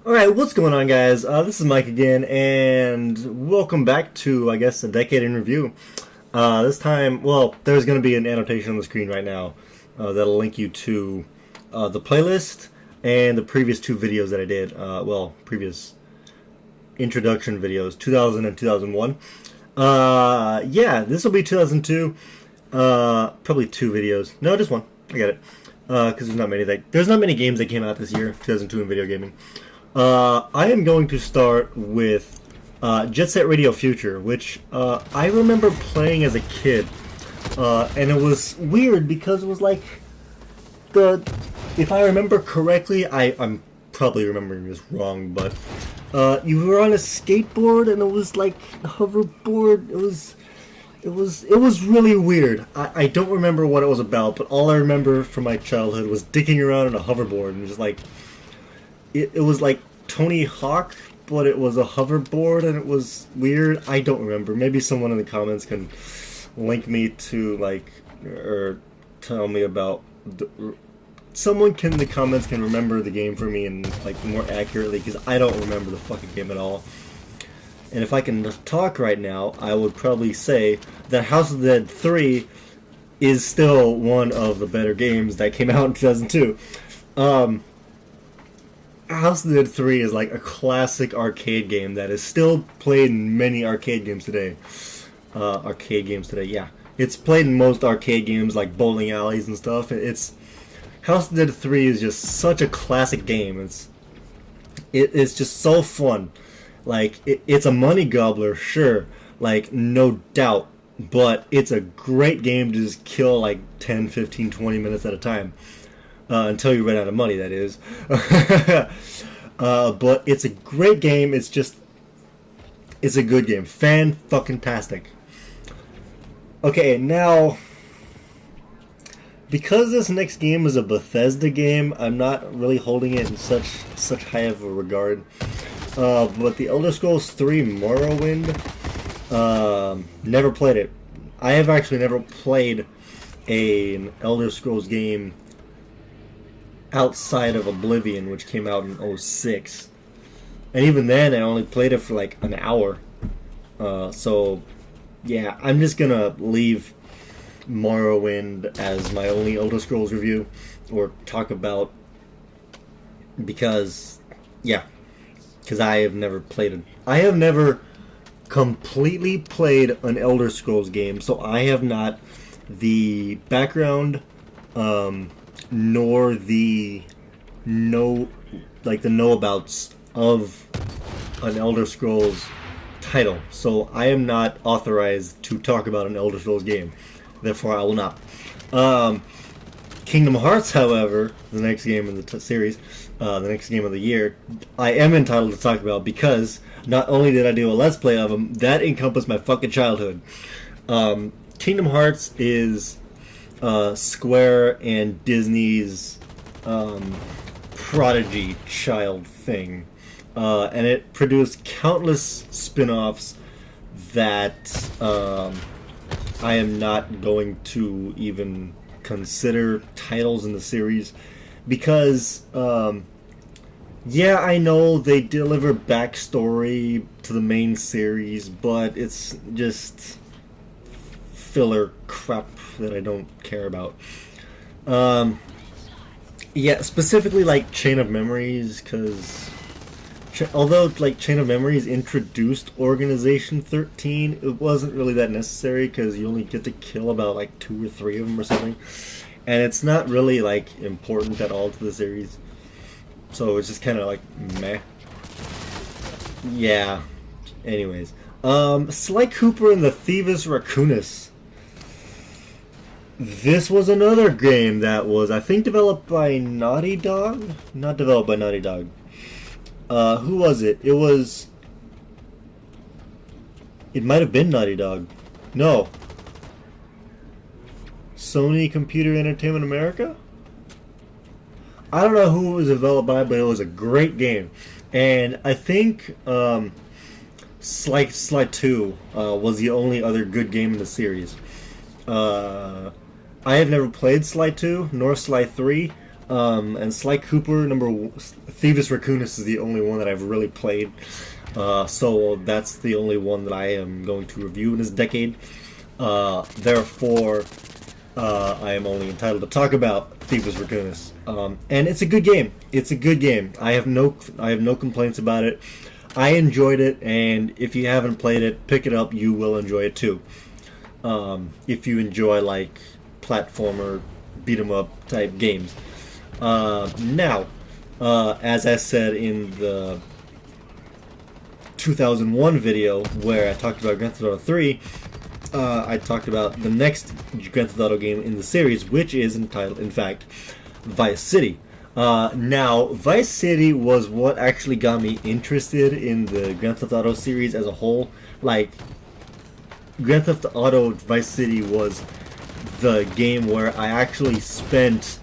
Alright, what's going on, guys? This is Mike again, and welcome back to, I guess, a decade in review. This time, well, there's going to be an annotation on the screen right now that'll link you to the playlist and the previous two videos that I did. Previous introduction videos, 2000 and 2001. Yeah, this will be 2002. Probably two videos. No, just one. I got it. Because there's not many games that came out this year, 2002 in video gaming. I am going to start with Jet Set Radio Future, which I remember playing as a kid, and it was weird because it was like if I remember correctly, I'm probably remembering this wrong, but you were on a skateboard and it was like a hoverboard. It was really weird. I don't remember what it was about, but all I remember from my childhood was dicking around on a hoverboard and just like. It was like Tony Hawk, but it was a hoverboard and it was weird. I don't remember. Maybe someone in the comments can link me to or tell me about. Someone in the comments can remember the game for me and more accurately, because I don't remember the fucking game at all. And if I can talk right now, I would probably say that House of the Dead 3 is still one of the better games that came out in 2002. House of the Dead 3 is like a classic arcade game that is still played in many arcade games today. Yeah. It's played in most arcade games like bowling alleys and stuff. House of the Dead 3 is just such a classic game. It's just so fun. It's a money gobbler, sure, no doubt, but it's a great game to just kill 10, 15, 20 minutes at a time. Until you run out of money, that is. But it's a great game. It's a good game. Fan-fucking-tastic. Okay, now, because this next game is a Bethesda game, I'm not really holding it in such high of a regard. But the Elder Scrolls 3 Morrowind, never played it. I have actually never played an Elder Scrolls game outside of Oblivion, which came out in 2006. And even then, I only played it for an hour. So, yeah, I'm just gonna leave Morrowind as my only Elder Scrolls review, or talk about, because I have never played it. I have never completely played an Elder Scrolls game, so I have not the background, nor the know-abouts of an Elder Scrolls title. So I am not authorized to talk about an Elder Scrolls game. Therefore, I will not. Kingdom Hearts, however, the next game in the series, the next game of the year, I am entitled to talk about, because not only did I do a Let's Play of them, that encompassed my fucking childhood. Kingdom Hearts is Square and Disney's prodigy child thing. And it produced countless spin-offs that I am not going to even consider titles in the series, because I know they deliver backstory to the main series, but it's just filler crap that I don't care about. Specifically Chain of Memories, because although Chain of Memories introduced Organization 13, it wasn't really that necessary, because you only get to kill about 2 or 3 of them or something, and it's not really important at all to the series, so it's just kind of meh. Yeah. Anyways, Sly Cooper and the Thieves Raccoonus. This was another game that was, I think, developed by Naughty Dog? Not developed by Naughty Dog. Who was it? It might have been Naughty Dog. No. Sony Computer Entertainment America? I don't know who it was developed by, but it was a great game. And I think Sly 2 was the only other good game in the series. I have never played Sly 2, nor Sly 3, And Sly Cooper Thieves Raccoonus is the only one that I've really played. So that's the only one that I am going to review in this decade. Therefore, I am only entitled to talk about Thieves Raccoonus. And it's a good game. It's a good game. I have no complaints about it. I enjoyed it, and if you haven't played it, pick it up. You will enjoy it too. If you enjoy like platformer, beat 'em up type games. Now, as I said in the 2001 video where I talked about Grand Theft Auto 3, I talked about the next Grand Theft Auto game in the series, which is entitled, in fact, Vice City. Now, Vice City was what actually got me interested in the Grand Theft Auto series as a whole. Like, Grand Theft Auto Vice City was the game where I actually spent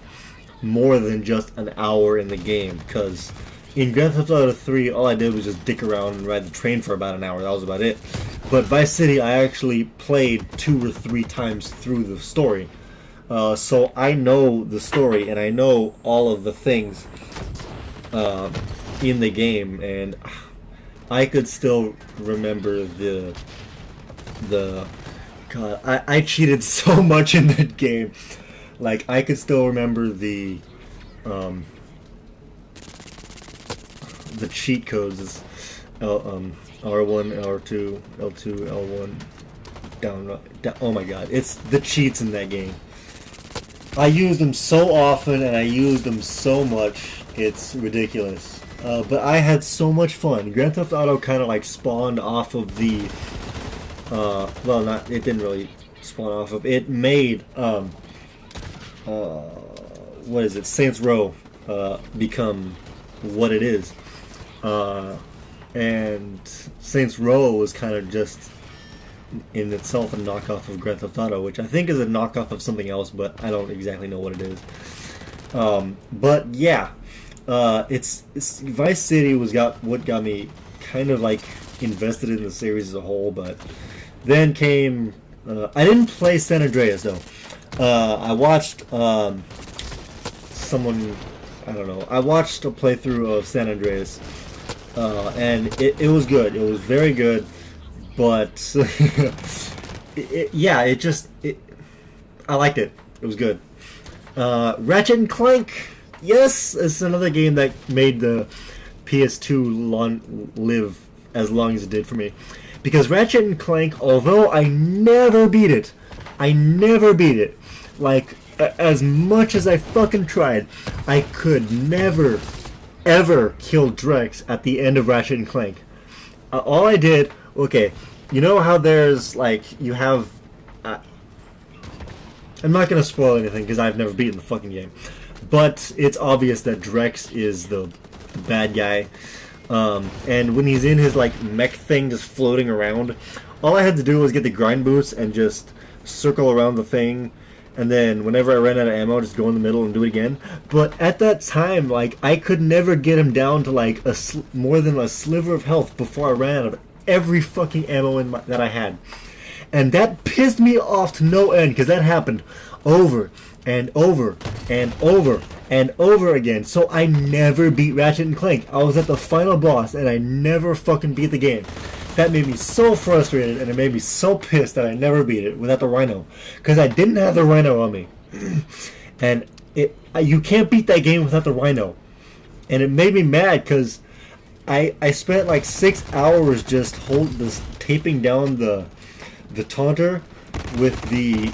more than just an hour in the game, because in Grand Theft Auto 3, all I did was just dick around and ride the train for about an hour. That was about it. But Vice City, I actually played 2 or 3 times through the story. So I know the story, and I know all of the things in the game, and I could still remember the God, I cheated so much in that game. Like, I could still remember the cheat codes. R1, R2, L2, L1, down. Oh my god, it's the cheats in that game. I use them so often, and I use them so much, it's ridiculous. But I had so much fun. Grand Theft Auto kind of like spawned off of the well, not, it didn't really spawn off of, it made what is it, Saints Row become what it is. And Saints Row was kind of just in itself a knockoff of Grand Theft Auto, which I think is a knockoff of something else, but I don't exactly know what it is. But yeah, it's Vice City what got me kind of like invested in the series as a whole. But then came I didn't play San Andreas though. I watched someone, I don't know, I watched a playthrough of San Andreas, and it was good. It was very good, but I liked it. It was good. Ratchet and Clank, yes, it's another game that made the PS2 live as long as it did for me. Because Ratchet and Clank, although I never beat it, like, as much as I fucking tried, I could never, ever kill Drex at the end of Ratchet and Clank. All I did, okay, you know how there's, like, you have... I'm not going to spoil anything because I've never beaten the fucking game. But it's obvious that Drex is the bad guy. And when he's in his, like, mech thing just floating around, all I had to do was get the grind boots and just circle around the thing. And then whenever I ran out of ammo, just go in the middle and do it again. But at that time, like, I could never get him down to, like, more than a sliver of health before I ran out of every fucking ammo that I had. And that pissed me off to no end, because that happened over and over and over and over again. So I never beat Ratchet and Clank. I was at the final boss, and I never fucking beat the game. That made me so frustrated, and it made me so pissed that I never beat it without the Rhino. Because I didn't have the Rhino on me. And you can't beat that game without the Rhino. And it made me mad, because I spent like 6 hours just taping down the taunter with the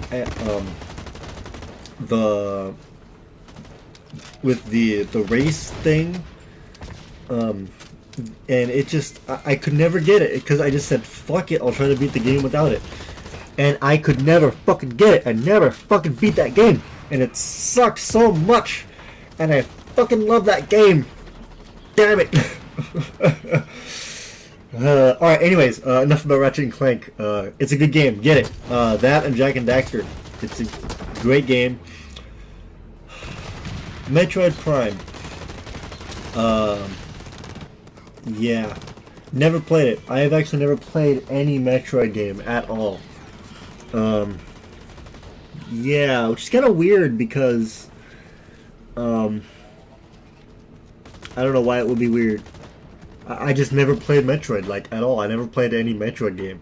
race thing, and it just I could never get it because I just said fuck it, I'll try to beat the game without it, and I could never fucking get it. I never fucking beat that game, and it sucked so much, and I fucking love that game. Damn it. Alright, anyways, enough about Ratchet and Clank. It's a good game. Get it. That and Jak and Daxter. It's a great game. Metroid Prime. Yeah. Never played it. I have actually never played any Metroid game at all. Yeah, which is kind of weird because I don't know why it would be weird. I just never played Metroid, like, at all. I never played any Metroid game.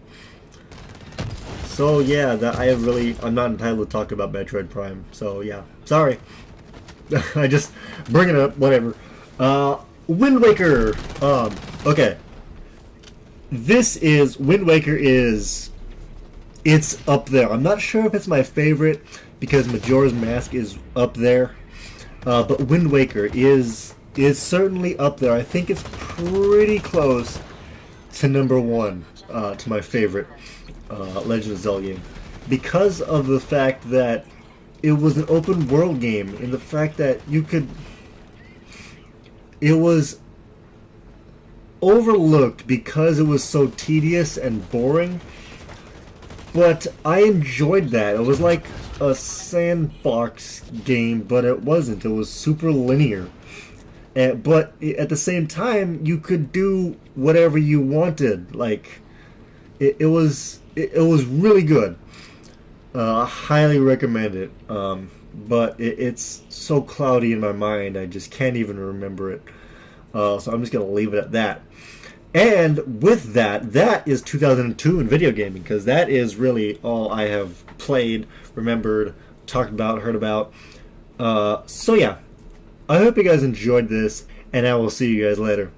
So, yeah, I'm not entitled to talk about Metroid Prime. So, yeah. Sorry. I just bring it up, whatever. Wind Waker. Okay. Wind Waker it's up there. I'm not sure if it's my favorite because Majora's Mask is up there. But Wind Waker is certainly up there. I think it's pretty close to number one, to my favorite Legend of Zelda game, because of the fact that it was an open world game, and the fact that it was overlooked because it was so tedious and boring. But I enjoyed that. It was like a sandbox game, but it wasn't. It was super linear. But at the same time, you could do whatever you wanted. Like, it was really good. Highly recommend it. But it's so cloudy in my mind, I just can't even remember it. So I'm just gonna leave it at that. And with that is 2002 in video gaming, because that is really all I have played, remembered, talked about, heard about. So yeah, I hope you guys enjoyed this, and I will see you guys later.